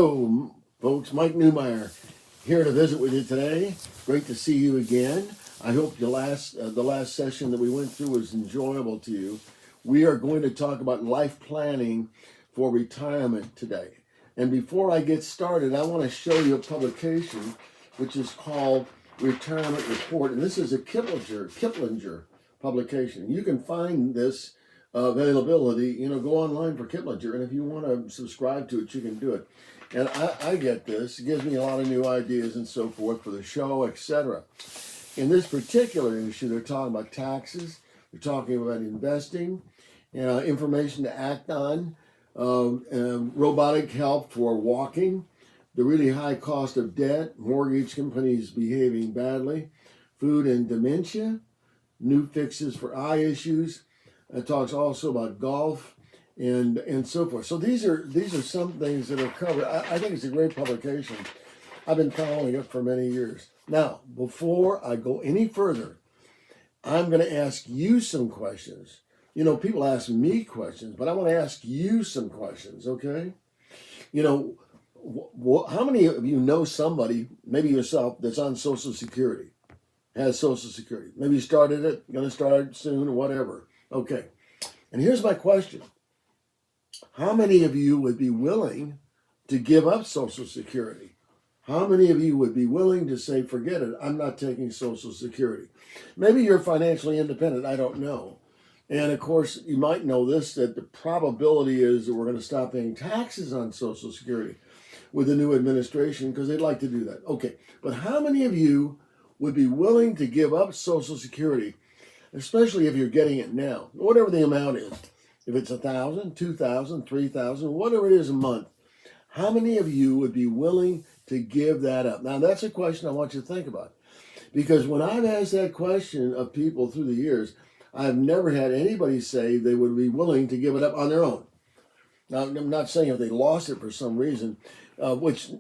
Hello, folks. Mike Newmeyer here to visit with you today. Great to see you again. I hope the last session that we went through was enjoyable to you. We are going to talk about life planning for retirement today. And before I get started, I want to show you a publication which is called Retirement Report, and this is a Kiplinger publication. You can find this availability. Go online for Kiplinger, and if you want to subscribe to it, you can do it. And I get this. It gives me a lot of new ideas and so forth for the show, etc. In this particular issue, they're talking about taxes. They're talking about investing, information to act on, robotic help for walking, the really high cost of debt, mortgage companies behaving badly, food and dementia, new fixes for eye issues. It talks also about golf and so forth. So these are some things that are covered. I think it's a great publication. I've been following it for many years. Now, before I go any further, I'm going to ask you some questions. People ask me questions, but I want to ask you some questions, okay? How many of you know somebody, maybe yourself, that's on Social Security, has Social Security? Maybe you started it, going to start soon, or whatever. Okay. And here's my question. How many of you would be willing to give up Social Security? How many of you would be willing to say, forget it, I'm not taking Social Security? Maybe you're financially independent, I don't know. And of course, you might know this, that the probability is that we're going to stop paying taxes on Social Security with the new administration because they'd like to do that. Okay, but how many of you would be willing to give up Social Security, especially if you're getting it now, whatever the amount is? If it's $1,000, $2,000, $3,000, whatever it is a month, how many of you would be willing to give that up? Now, that's a question I want you to think about. Because when I've asked that question of people through the years, I've never had anybody say they would be willing to give it up on their own. Now, I'm not saying if they lost it for some reason, which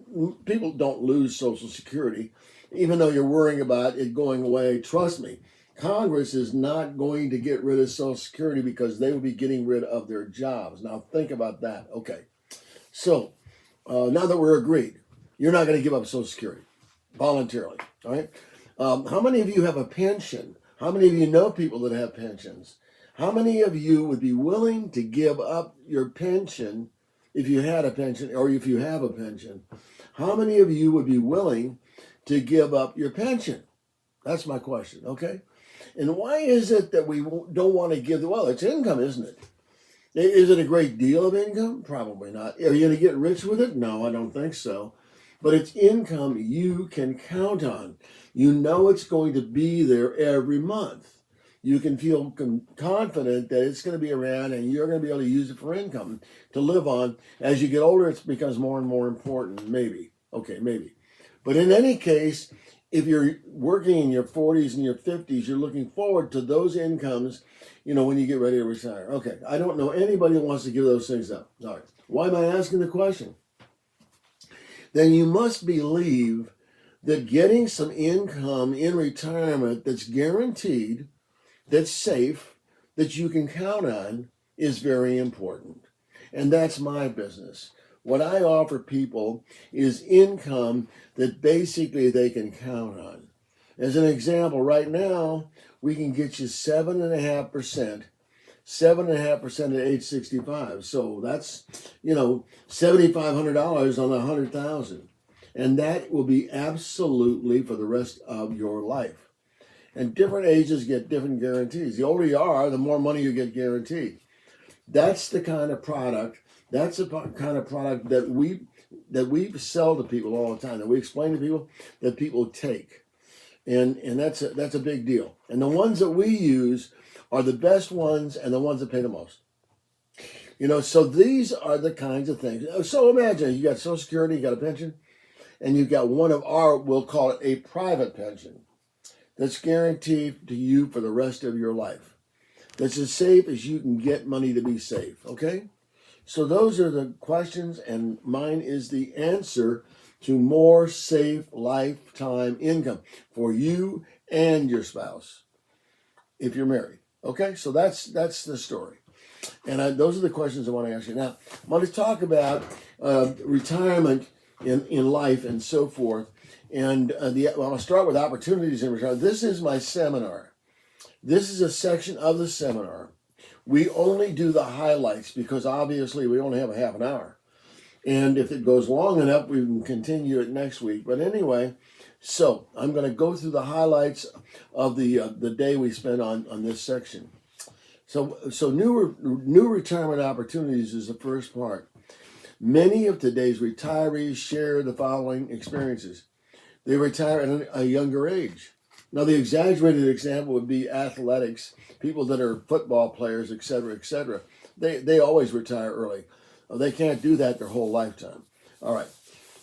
people don't lose Social Security, even though you're worrying about it going away. Trust me, Congress is not going to get rid of Social Security because they will be getting rid of their jobs. Now, think about that. Okay. So, now that we're agreed, you're not going to give up Social Security voluntarily. All right. How many of you have a pension? How many of you know people that have pensions? How many of you would be willing to give up your pension if you had a pension or if you have a pension? How many of you would be willing to give up your pension? That's my question, okay? And why is it that we don't want to give, well, it's income, isn't it? Is it a great deal of income? Probably not. Are you going to get rich with it? No, I don't think so. But it's income you can count on. You know it's going to be there every month. You can feel confident that it's going to be around and you're going to be able to use it for income to live on. As you get older, it becomes more and more important, maybe. Okay, maybe. But in any case, if you're working in your 40s and your 50s, you're looking forward to those incomes, when you get ready to retire. Okay, I don't know anybody who wants to give those things up. All right. Why am I asking the question? Then you must believe that getting some income in retirement that's guaranteed, that's safe, that you can count on is very important. And that's my business. What I offer people is income that basically they can count on. As an example, right now, we can get you 7.5%, 7.5% at age 65. So that's, $7,500 on $100,000. And that will be absolutely for the rest of your life. And different ages get different guarantees. The older you are, the more money you get guaranteed. That's the kind of product. That's the kind of product that we sell to people all the time. That we explain to people that people take, and that's a big deal. And the ones that we use are the best ones and the ones that pay the most. So these are the kinds of things. So imagine you got Social Security, you got a pension, and you got one of our, we'll call it a private pension, that's guaranteed to you for the rest of your life. That's as safe as you can get money to be safe, okay? So those are the questions, and mine is the answer to more safe lifetime income for you and your spouse if you're married. Okay, so that's the story. And those are the questions I want to ask you. Now, I want to talk about retirement in life and so forth. And I'll start with opportunities in retirement. This is my seminar. This is a section of the seminar. We only do the highlights because obviously we only have a half an hour. And if it goes long enough, we can continue it next week. But anyway, so I'm going to go through the highlights of the day we spent on this section. So new retirement opportunities is the first part. Many of today's retirees share the following experiences. They retire at a younger age. Now, the exaggerated example would be athletics, people that are football players, et cetera, et cetera. They always retire early. They can't do that their whole lifetime. All right.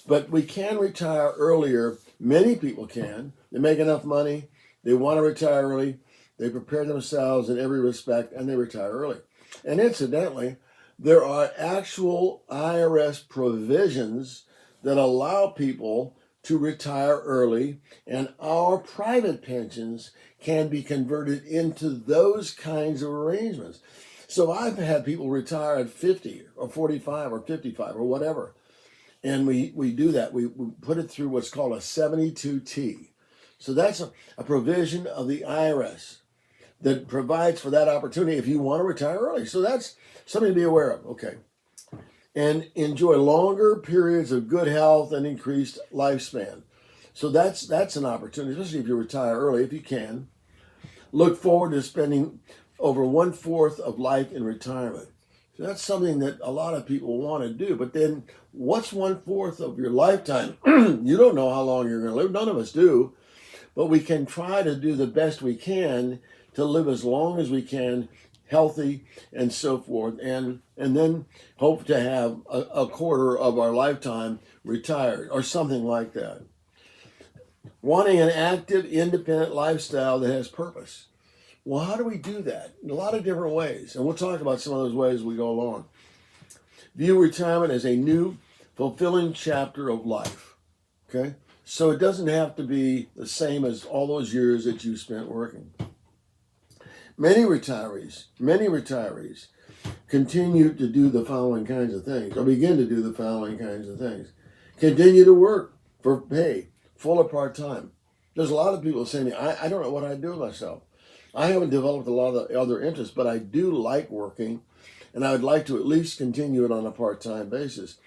But we can retire earlier. Many people can. They make enough money. They want to retire early. They prepare themselves in every respect, and they retire early. And incidentally, there are actual IRS provisions that allow people to retire early, and our private pensions can be converted into those kinds of arrangements. So I've had people retire at 50 or 45 or 55 or whatever. And we do that. We put it through what's called a 72T. So that's a provision of the IRS that provides for that opportunity if you want to retire early. So that's something to be aware of. Okay. And enjoy longer periods of good health and increased lifespan. So that's an opportunity, especially if you retire early, if you can. Look forward to spending over 1/4 of life in retirement. So that's something that a lot of people want to do. But then what's 1/4 of your lifetime? You don't know how long you're going to live. None of us do. But we can try to do the best we can to live as long as we can, healthy and so forth, and then hope to have a 1/4 of our lifetime retired or something like that. Wanting an active, independent lifestyle that has purpose. Well, how do we do that? In a lot of different ways, and we'll talk about some of those ways as we go along. View retirement as a new, fulfilling chapter of life. Okay? So it doesn't have to be the same as all those years that you spent working. Many retirees continue to do the following kinds of things, or begin to do the following kinds of things. Continue to work for pay, full or part-time. There's a lot of people saying to me, I don't know what I'd do with myself. I haven't developed a lot of other interests, but I do like working, and I would like to at least continue it on a part-time basis.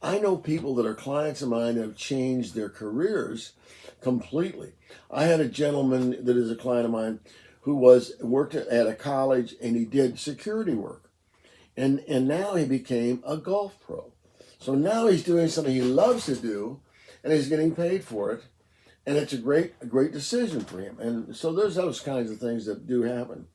I know people that are clients of mine that have changed their careers completely. I had a gentleman that is a client of mine who worked at a college, and he did security work. And now he became a golf pro. So now he's doing something he loves to do, and he's getting paid for it. And it's a great decision for him. And so there's those kinds of things that do happen.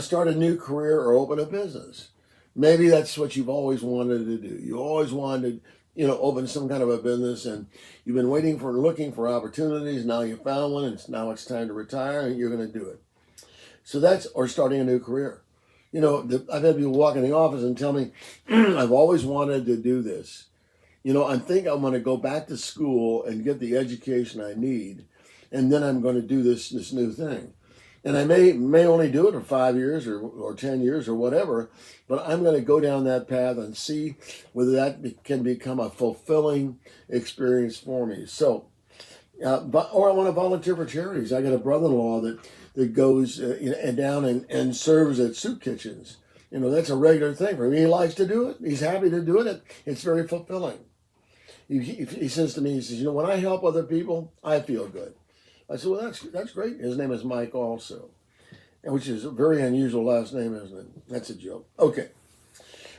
Start a new career or open a business. Maybe that's what you've always wanted to do. You always wanted, open some kind of a business, and you've been looking for opportunities. Now you found one, and now it's time to retire, and you're going to do it. So or starting a new career. I've had people walk in the office and tell me, I've always wanted to do this. I think I'm going to go back to school and get the education I need, and then I'm going to do this new thing. And I may only do it for 5 years or 10 years or whatever, but I'm going to go down that path and see whether that can become a fulfilling experience for me. So, or I want to volunteer for charities. I got a brother-in-law that goes down and serves at soup kitchens. That's a regular thing for him. He likes to do it. He's happy to do it. It's very fulfilling. He says to me, he says, when I help other people, I feel good. I said, well, that's great. His name is Mike also, which is a very unusual last name, isn't it? That's a joke. Okay.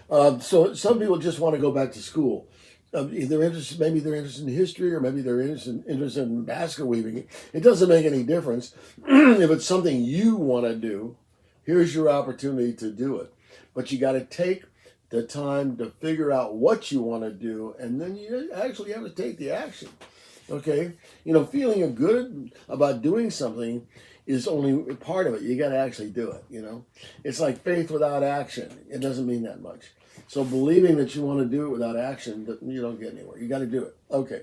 So some people just want to go back to school. Maybe they're interested in history, or maybe they're interested in basket weaving. It doesn't make any difference. If it's something you want to do, here's your opportunity to do it. But you got to take the time to figure out what you want to do, and then you actually have to take the action. Okay? Feeling good about doing something is only part of it. You got to actually do it, It's like faith without action. It doesn't mean that much. So believing that you want to do it without action, you don't get anywhere. You got to do it. Okay.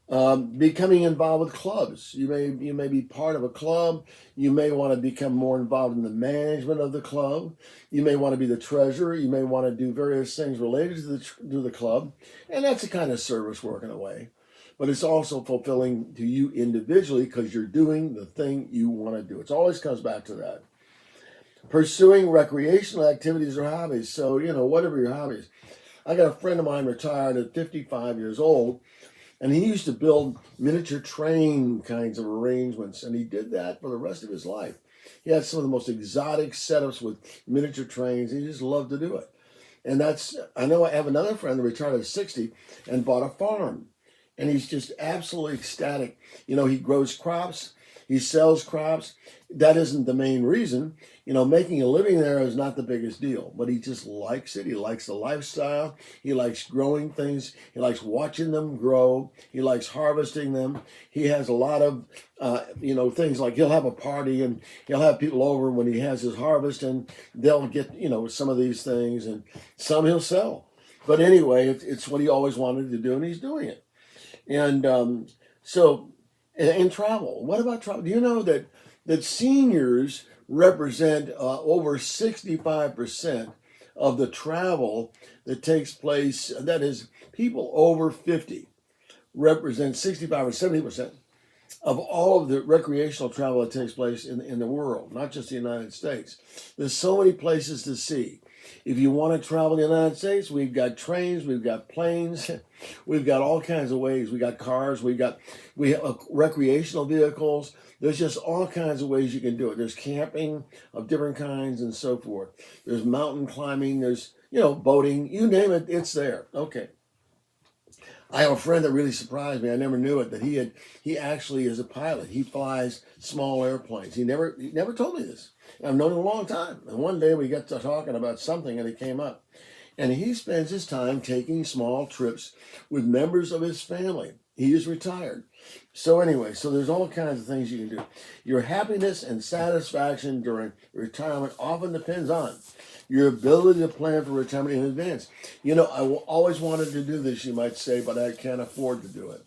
Becoming involved with clubs. You may be part of a club. You may want to become more involved in the management of the club. You may want to be the treasurer. You may want to do various things related to the club, and that's a kind of service work in a way. But it's also fulfilling to you individually because you're doing the thing you want to do. It always comes back to that. Pursuing recreational activities or hobbies. So, whatever your hobbies. I got a friend of mine retired at 55 years old, and he used to build miniature train kinds of arrangements, and he did that for the rest of his life. He had some of the most exotic setups with miniature trains. He just loved to do it. And I know I have another friend that retired at 60 and bought a farm. And he's just absolutely ecstatic. He grows crops, he sells crops. That isn't the main reason. Making a living there is not the biggest deal, but he just likes it. He likes the lifestyle. He likes growing things. He likes watching them grow. He likes harvesting them. He has a lot of, things like he'll have a party and he'll have people over when he has his harvest, and they'll get, some of these things, and some he'll sell. But anyway, it's what he always wanted to do, and he's doing it. And so, and travel. What about travel? Do you know that seniors represent over 65% of the travel that takes place? That is, people over 50 represent 65 or 70% of all of the recreational travel that takes place in the world, not just the United States. There's so many places to see. If you want to travel in the United States, we've got trains, we've got planes, we've got all kinds of ways. We got cars, we have recreational vehicles. There's just all kinds of ways you can do it. There's camping of different kinds and so forth. There's mountain climbing, there's, boating, you name it, it's there. Okay. I have a friend that really surprised me. I never knew it, that he actually is a pilot. He flies small airplanes. He never told me this. I've known him a long time. And one day we got to talking about something and it came up. And he spends his time taking small trips with members of his family. He is retired. So anyway, there's all kinds of things you can do. Your happiness and satisfaction during retirement often depends on your ability to plan for retirement in advance. I always wanted to do this, you might say, but I can't afford to do it.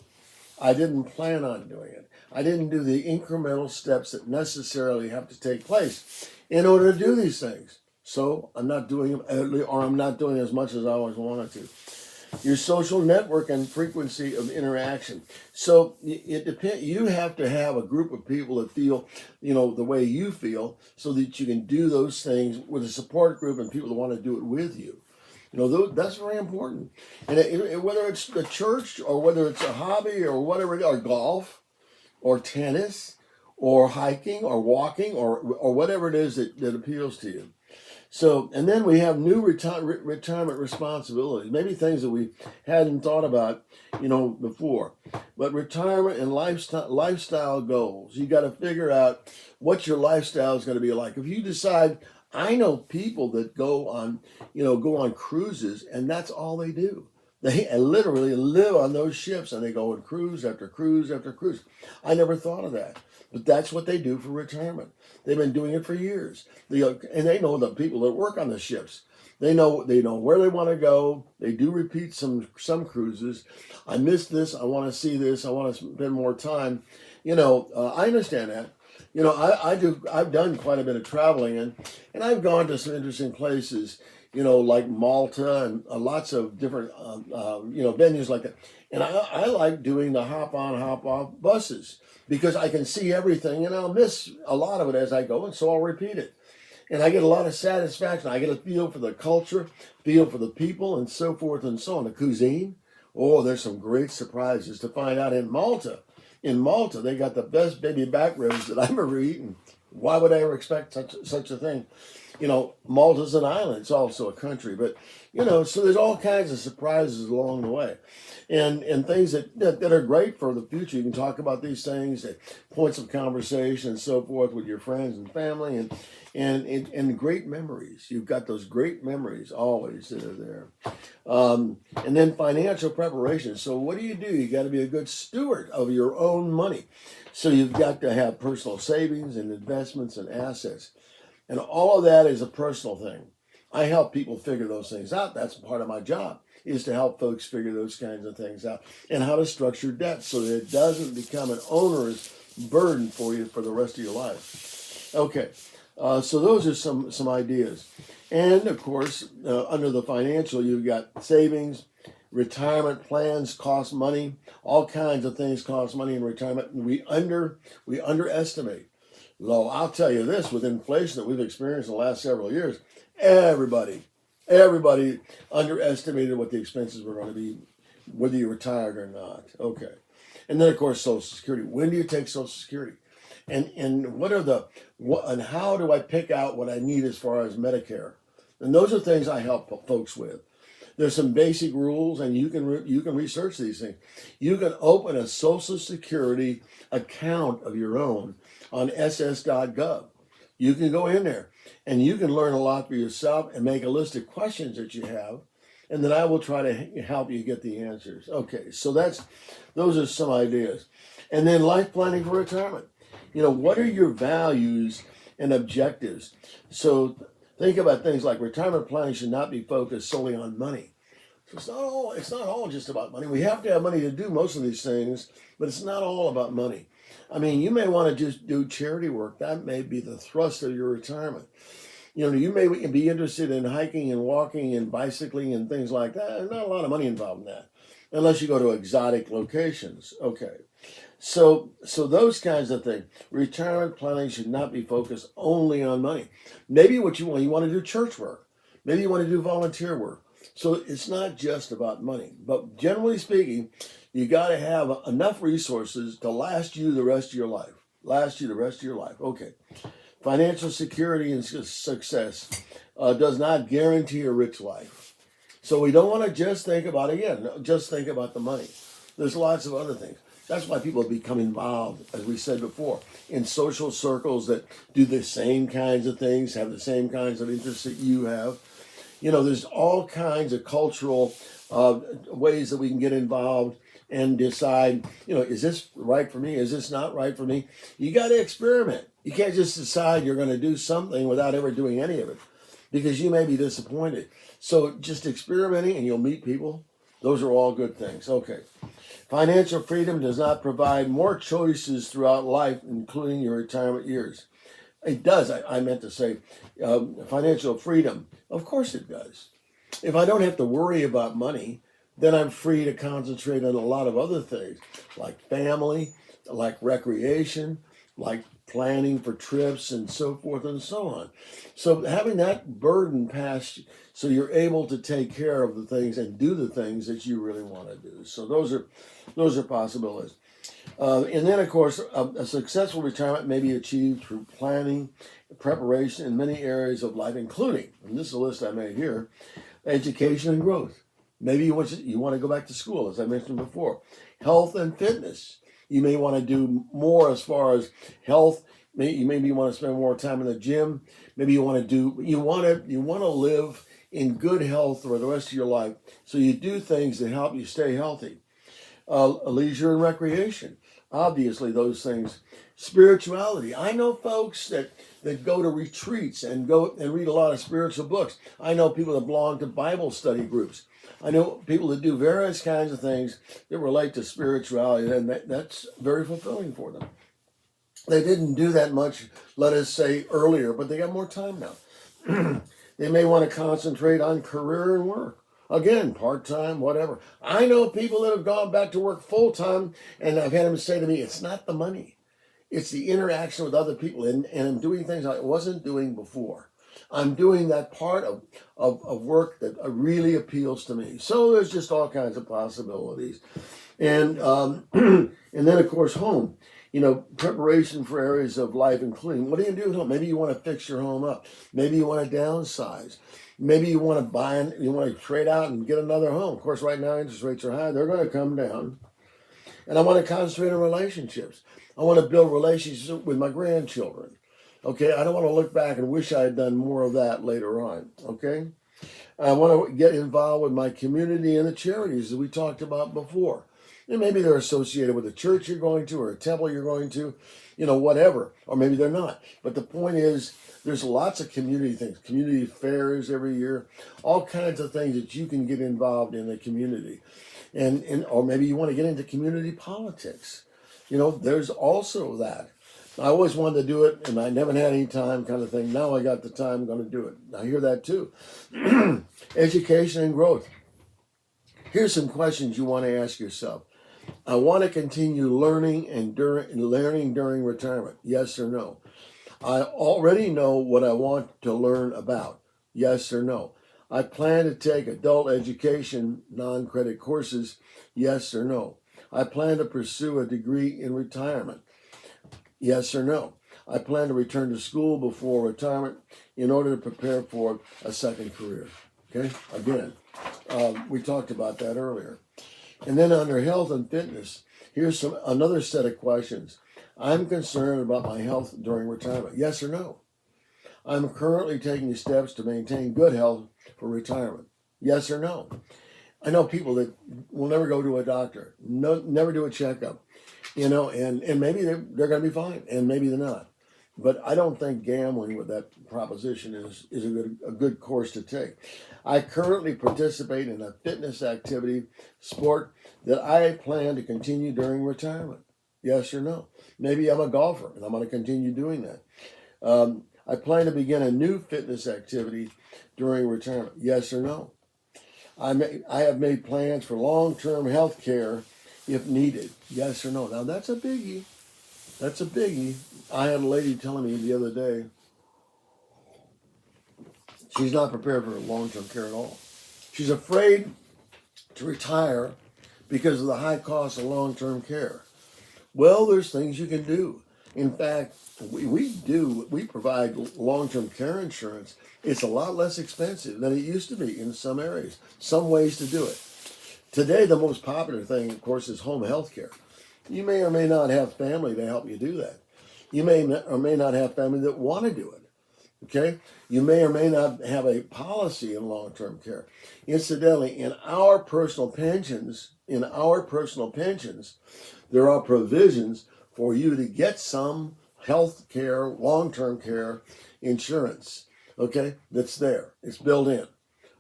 I didn't plan on doing it. I didn't do the incremental steps that necessarily have to take place in order to do these things. So I'm not doing them, or I'm not doing as much as I always wanted to. Your social network and frequency of interaction. So it depends. You have to have a group of people that feel, the way you feel, so that you can do those things with a support group and people that want to do it with you. That's very important. And whether it's the church or whether it's a hobby or whatever, or golf or tennis or hiking or walking or whatever it is that appeals to you. So, and then we have new retirement responsibilities, maybe things that we hadn't thought about, before. But retirement and lifestyle goals, you got to figure out what your lifestyle is going to be like. If you decide, I know people that go on cruises, and that's all they do. They literally live on those ships, and they go on cruise after cruise after cruise. I never thought of that. But that's what they do for retirement. They've been doing it for years. And they know the people that work on the ships. They know where they want to go. They do repeat some cruises. I missed this. I want to see this. I want to spend more time. I understand that. I've done quite a bit of traveling, and I've gone to some interesting places, like Malta and lots of different, venues like that. And I like doing the hop on, hop off buses because I can see everything and I'll miss a lot of it as I go, and so I'll repeat it. And I get a lot of satisfaction. I get a feel for the culture, feel for the people, and so forth and so on. The cuisine, there's some great surprises to find out in Malta. In Malta, they got the best baby back ribs that I've ever eaten. Why would I ever expect such a thing? Malta's an island. It's also a country. But, so there's all kinds of surprises along the way. And things that are great for the future. You can talk about these things at points of conversation and so forth with your friends and family and great memories. You've got those great memories always that are there. And then financial preparation. So what do? You got to be a good steward of your own money. So you've got to have personal savings and investments and assets. And all of that is a personal thing. I help people figure those things out. That's part of my job, is to help folks figure those kinds of things out and how to structure debt so that it doesn't become an onerous burden for you for the rest of your life. Okay, so those are some ideas. And of course, under the financial, you've got savings, retirement plans cost money. All kinds of things cost money in retirement. We underestimate. Though I'll tell you this, with inflation that we've experienced in the last several years, everybody underestimated what the expenses were going to be, whether you retired or not. Okay. And then of course Social Security. When do you take Social Security? And and how do I pick out what I need as far as Medicare? And those are things I help folks with. There's some basic rules, and you can research these things. You can open a Social Security account of your own on ss.gov. You can go in there, and you can learn a lot for yourself and make a list of questions that you have, and then I will try to help you get the answers. Okay, so those are some ideas. And then life planning for retirement. What are your values and objectives? So think about things like retirement planning should not be focused solely on money. So it's not all just about money. We have to have money to do most of these things, but it's not all about money. I mean, you may want to just do charity work. That may be the thrust of your retirement. You may be interested in hiking and walking and bicycling and things like that. There's not a lot of money involved in that, unless you go to exotic locations. Okay. So those kinds of things. Retirement planning should not be focused only on money. Maybe what you want to do church work. Maybe you want to do volunteer work. So it's not just about money. But generally speaking, you got to have enough resources to last you the rest of your life. Okay. Financial security and success does not guarantee a rich life. So we don't want to just think about the money. There's lots of other things. That's why people become involved, as we said before, in social circles that do the same kinds of things, have the same kinds of interests that you have. There's all kinds of cultural ways that we can get involved and decide, is this right for me? Is this not right for me? You got to experiment. You can't just decide you're going to do something without ever doing any of it, because you may be disappointed. So just experimenting and you'll meet people. Those are all good things. Okay. Financial freedom does not provide more choices throughout life, including your retirement years. It does. I meant to say financial freedom. Of course it does. If I don't have to worry about money, then I'm free to concentrate on a lot of other things, like family, like recreation, like planning for trips and so forth and so on. So having that burden passed, so you're able to take care of the things and do the things that you really want to do. So those are possibilities. And then, of course, a successful retirement may be achieved through planning, preparation in many areas of life, including, and this is a list I made here, education and growth. Maybe you want to go back to school, as I mentioned before. Health and fitness. You may want to do more as far as health. Maybe you want to spend more time in the gym. Maybe you want to live in good health for the rest of your life. So you do things that help you stay healthy. Leisure and recreation. Obviously, those things. Spirituality. I know folks that go to retreats and go and read a lot of spiritual books. I know people that belong to Bible study groups. I know people that do various kinds of things that relate to spirituality, and that's very fulfilling for them. They didn't do that much, let us say, earlier, but they got more time now. They may want to concentrate on career and work. Again, part-time, whatever. I know people that have gone back to work full-time, and I've had them say to me, it's not the money. It's the interaction with other people, and I'm doing things I wasn't doing before. I'm doing that part of work that really appeals to me. So there's just all kinds of possibilities. And and then, of course, home. Preparation for areas of life, including, what do you do at home? Maybe you want to fix your home up. Maybe you want to downsize. Maybe you want to trade out and get another home. Of course, right now interest rates are high. They're going to come down. And I want to concentrate on relationships. I want to build relationships with my grandchildren. Okay, I don't want to look back and wish I had done more of that later on. Okay, I want to get involved with my community and the charities that we talked about before. And maybe they're associated with a church you're going to or a temple you're going to, whatever. Or maybe they're not. But the point is, there's lots of community things, community fairs every year, all kinds of things that you can get involved in the community. Or maybe you want to get into community politics. There's also that. I always wanted to do it, and I never had any time, kind of thing. Now I got the time, I'm going to do it. I hear that too. Education and growth. Here's some questions you want to ask yourself. I want to continue learning and learning during retirement. Yes or no? I already know what I want to learn about. Yes or no? I plan to take adult education, non-credit courses. Yes or no? I plan to pursue a degree in retirement. Yes or no? I plan to return to school before retirement in order to prepare for a second career. Okay, again, we talked about that earlier. And then under health and fitness, here's another set of questions. I'm concerned about my health during retirement. Yes or no? I'm currently taking steps to maintain good health for retirement. Yes or no? I know people that will never go to a doctor, never do a checkup, and maybe they're going to be fine, and maybe they're not. But I don't think gambling with that proposition is a good course to take. I currently participate in a fitness activity, sport, that I plan to continue during retirement. Yes or no? Maybe I'm a golfer, and I'm going to continue doing that. I plan to begin a new fitness activity during retirement. Yes or no? I have made plans for long-term health care if needed. Yes or no? Now, that's a biggie. That's a biggie. I had a lady telling me the other day she's not prepared for long-term care at all. She's afraid to retire because of the high cost of long-term care. Well, there's things you can do. In fact, we provide long-term care insurance. It's a lot less expensive than it used to be in some areas, some ways to do it. Today, the most popular thing, of course, is home health care. You may or may not have family to help you do that. You may or may not have family that want to do it. Okay? You may or may not have a policy in long-term care. Incidentally, in our personal pensions, there are provisions for you to get some health care, long-term care insurance. Okay? That's there. It's built in.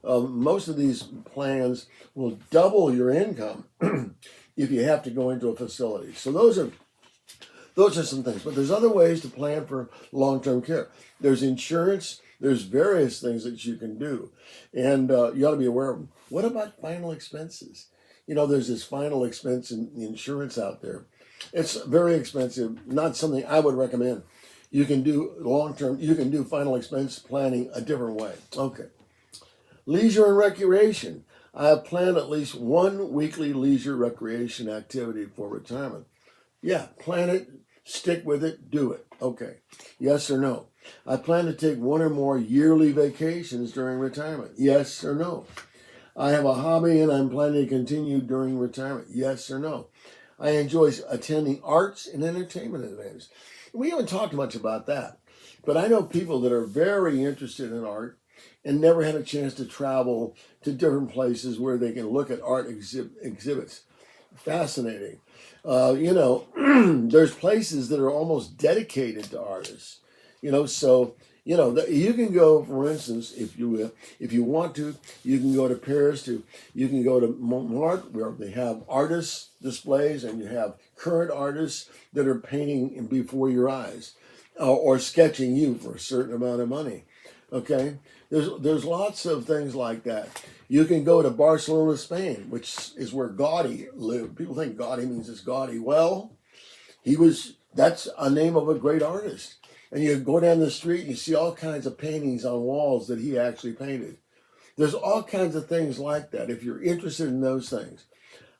Most of these plans will double your income if you have to go into a facility. So those are some things. But there's other ways to plan for long-term care. There's insurance. There's various things that you can do. And you ought to be aware of them. What about final expenses? There's this final expense in insurance out there. It's very expensive. Not something I would recommend. You can do final expense planning a different way. Okay. Leisure and recreation. I have planned at least one weekly leisure recreation activity for retirement. Yeah, plan it, stick with it, do it. Okay. Yes or no? I plan to take one or more yearly vacations during retirement. Yes or no? I have a hobby and I'm planning to continue during retirement. Yes or no? I enjoy attending arts and entertainment events. We haven't talked much about that, but I know people that are very interested in art and never had a chance to travel to different places where they can look at art exhibits. Fascinating. There's places that are almost dedicated to artists. So you can go, for instance, if you want to, you can go to Paris. You can go to Montmartre, where they have artists displays, and you have current artists that are painting before your eyes, or sketching you for a certain amount of money. Okay, there's lots of things like that. You can go to Barcelona, Spain, which is where Gaudi lived. People think Gaudi means it's Gaudi. Well, that's a name of a great artist. And you go down the street and you see all kinds of paintings on walls that he actually painted. There's all kinds of things like that if you're interested in those things.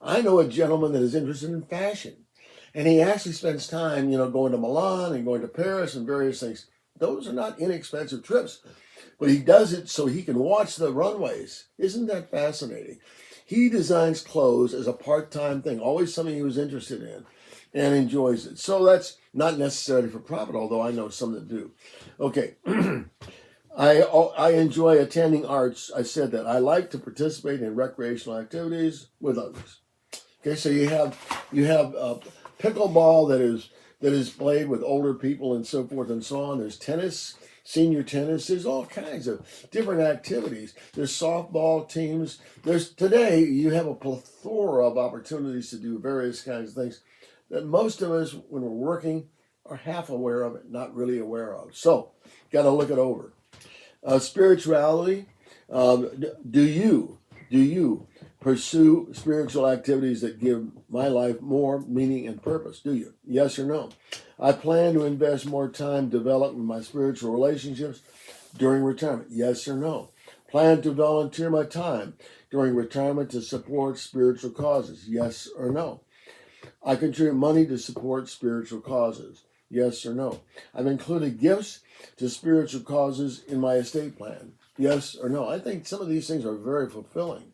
I know a gentleman that is interested in fashion. And he actually spends time, going to Milan and going to Paris and various things. Those are not inexpensive trips. But he does it so he can watch the runways. Isn't that fascinating? He designs clothes as a part-time thing, always something he was interested in and enjoys it. So that's not necessarily for profit, although I know some that do. Okay. I enjoy attending arts. I said that. I like to participate in recreational activities with others. Okay, so you have pickleball that is played with older people and so forth and so on. There's tennis, senior tennis. There's all kinds of different activities. There's softball teams. There's today you have a plethora of opportunities to do various kinds of things that most of us, when we're working, are half aware of it, not really aware of. So, got to look it over. Spirituality. Do you pursue spiritual activities that give my life more meaning and purpose? Do you? Yes or no? I plan to invest more time developing my spiritual relationships during retirement. Yes or no? Plan to volunteer my time during retirement to support spiritual causes. Yes or no? I contribute money to support spiritual causes. Yes or no? I've included gifts to spiritual causes in my estate plan. Yes or no? I think some of these things are very fulfilling.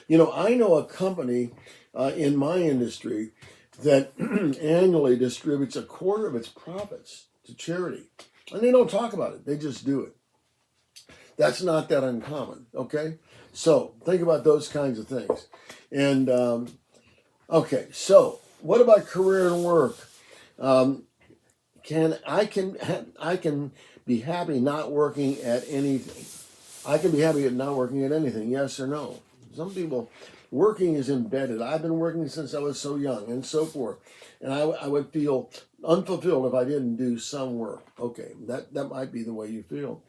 I know a company in my industry that annually distributes a quarter of its profits to charity. And they don't talk about it, they just do it. That's not that uncommon, okay? So think about those kinds of things. And, okay, so what about career and work? I can be happy not working at anything. I can be happy at not working at anything. Yes or no? Some people, working is embedded. I've been working since I was so young and so forth. And I would feel unfulfilled if I didn't do some work. Okay, that might be the way you feel.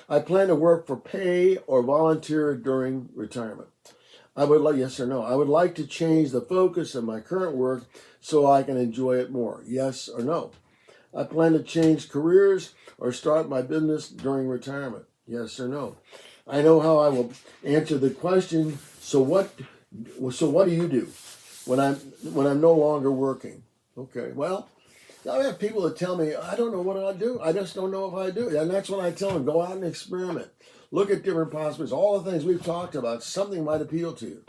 I plan to work for pay or volunteer during retirement. Yes or no? I would like to change the focus of my current work so I can enjoy it more. Yes or no? I plan to change careers or start my business during retirement. Yes or no? I know how I will answer the question. So what do you do when I'm no longer working? Okay. Well, I have people that tell me, I don't know what I do. I just don't know if I do. And that's when I tell them, go out and experiment. Look at different possibilities. All the things we've talked about, something might appeal to you.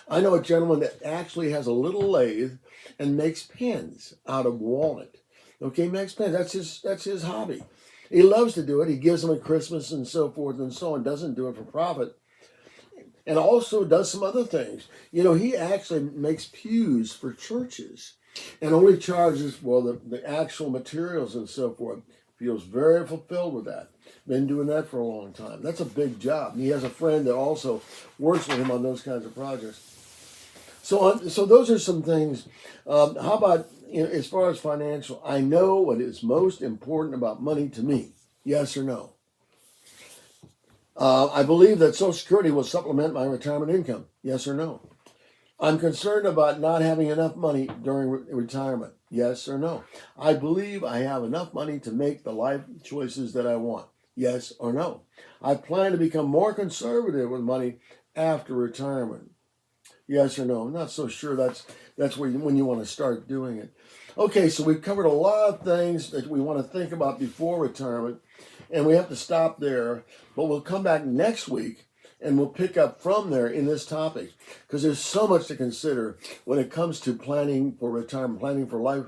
I know a gentleman that actually has a little lathe and makes pens out of walnut. Okay, makes pens. That's his hobby. He loves to do it. He gives them at Christmas and so forth and so on. Doesn't do it for profit. And also does some other things. He actually makes pews for churches and only charges for the actual materials and so forth. Feels very fulfilled with that. Been doing that for a long time. That's a big job. And he has a friend that also works with him on those kinds of projects. So those are some things. How about, as far as financial, I know what is most important about money to me. Yes or no? I believe that Social Security will supplement my retirement income. Yes or no? I'm concerned about not having enough money during retirement. Yes or no? I believe I have enough money to make the life choices that I want. Yes or no? I plan to become more conservative with money after retirement. Yes or no? I'm not so sure that's when you want to start doing it. Okay, so we've covered a lot of things that we want to think about before retirement, and we have to stop there. But we'll come back next week and we'll pick up from there in this topic, because there's so much to consider when it comes to planning for retirement, planning for life,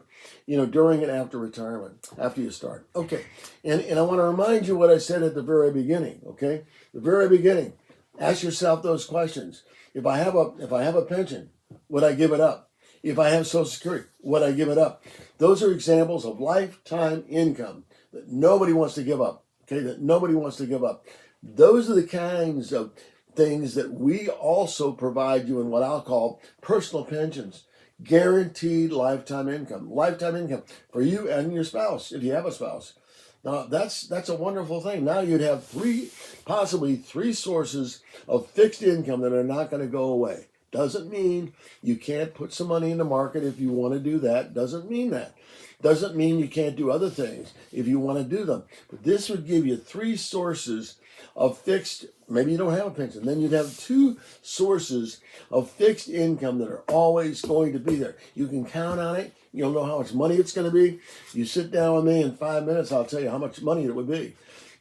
during and after retirement, after you start. Okay, and I want to remind you what I said at the very beginning. Okay, the very beginning. Ask yourself those questions. If I have a pension, would I give it up? If I have Social Security, would I give it up? Those are examples of lifetime income that nobody wants to give up. Okay, that nobody wants to give up. Those are the kinds of things that we also provide you in what I'll call personal pensions. Guaranteed lifetime income for you and your spouse, if you have a spouse. Now that's a wonderful thing. Now you'd have possibly three sources of fixed income that are not going to go away. Doesn't mean you can't put some money in the market if you want to do that. Doesn't mean that. Doesn't mean you can't do other things if you want to do them. But this would give you three sources of fixed, maybe you don't have a pension, then you'd have two sources of fixed income that are always going to be there. You can count on it. You'll know how much money it's going to be. You sit down with me in 5 minutes, I'll tell you how much money it would be.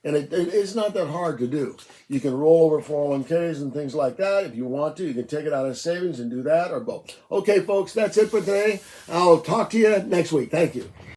And it's not that hard to do. You can roll over 401ks and things like that. If you want to, you can take it out of savings and do that or both. Okay, folks, that's it for today. I'll talk to you next week. Thank you.